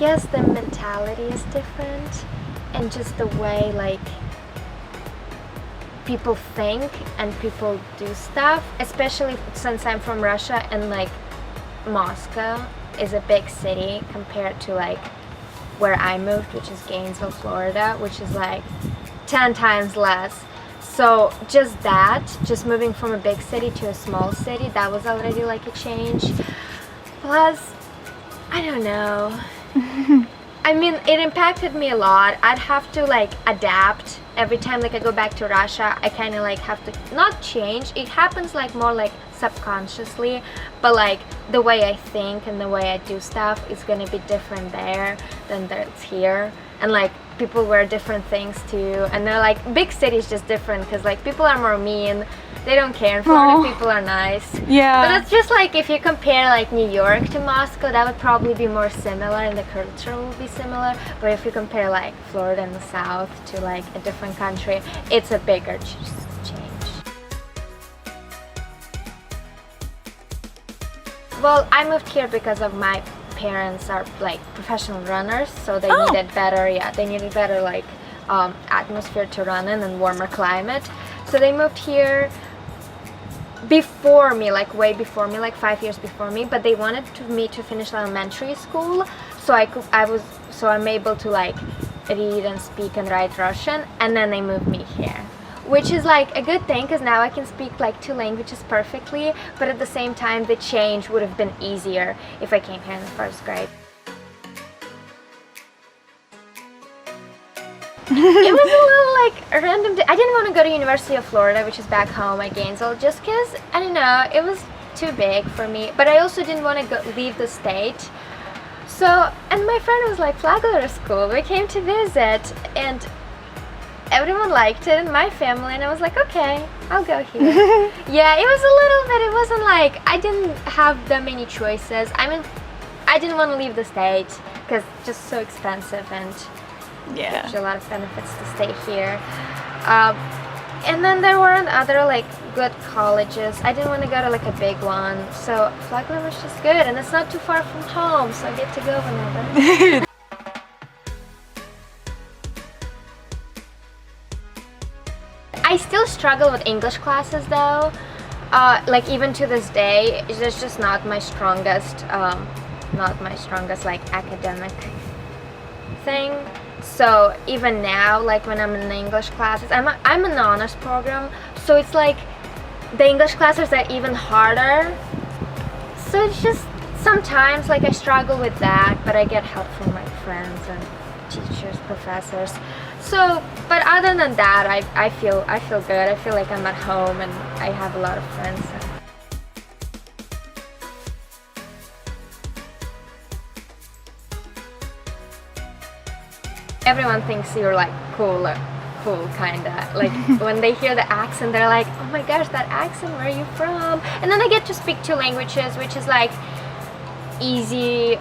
guess the mentality is different, and just the way like people think and people do stuff, especially since I'm from Russia and like Moscow is a big city compared to like where I moved, which is Gainesville, Florida, which is like 10 times less. So just moving from a big city to a small city, that was already like a change. Plus, I don't know. I mean, it impacted me a lot. I'd have to like adapt every time like I go back to Russia. I kind of like have to not change. It happens like more like subconsciously, but like the way I think and the way I do stuff is gonna be different there than it's here. And like people wear different things too, and they're like big cities just different because like people are more mean. They don't care. In Florida, people are nice. Yeah. But it's just like if you compare like New York to Moscow, that would probably be more similar and the culture will be similar. But if you compare like Florida and the South to like a different country, it's a bigger change. Well, I moved here because of my parents are like professional runners, so they needed better, they needed better like atmosphere to run in and warmer climate. So they moved here before me, like way before me, like 5 years before me, but they wanted me to finish elementary school, so I'm able to like read and speak and write Russian, and then they moved me here, which is like a good thing because now I can speak like 2 languages perfectly, but at the same time the change would have been easier if I came here in the 1st grade. It was a little like random. I didn't want to go to University of Florida, which is back home at Gainesville, just because, I don't know, it was too big for me, but I also didn't want to leave the state. So, and my friend was like, Flagler School, we came to visit, and everyone liked it, and my family, and I was like, okay, I'll go here. Yeah, it was a little bit, it wasn't like, I didn't have that many choices. I mean, I didn't want to leave the state, because it's just so expensive, and there's a lot of benefits to stay here. And then there weren't other like good colleges. I didn't want to go to like a big one, so Flagler was just good, and it's not too far from home, so I get to go whenever. I still struggle with English classes though. Like even to this day, it's just not my strongest like academic thing. So even now, like when I'm in English classes, I'm an honors program, so it's like the English classes are even harder. So it's just sometimes like I struggle with that, but I get help from my friends and teachers, professors. So, but other than that, I feel good. I feel like I'm at home and I have a lot of friends. Everyone thinks you're like cool kinda. Like when they hear the accent, they're like, oh my gosh, that accent, where are you from? And then I get to speak 2 languages, which is like easier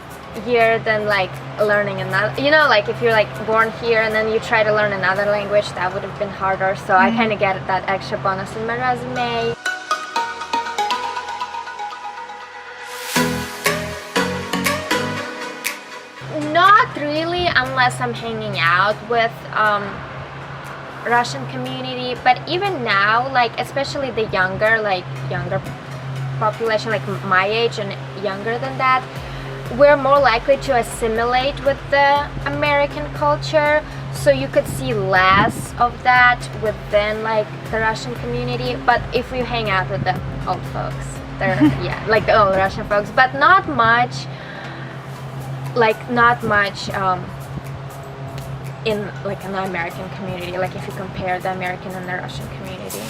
than like learning another, you know, like if you're like born here and then you try to learn another language, that would have been harder. So I kind of get that extra bonus in my resume. Not really, unless I'm hanging out with Russian community, but even now, like especially the younger population, like my age and younger than that, we're more likely to assimilate with the American culture, so you could see less of that within like the Russian community. But if you hang out with the old folks, they're like the old Russian folks, but not much in like an American community, like if you compare the American and the Russian community.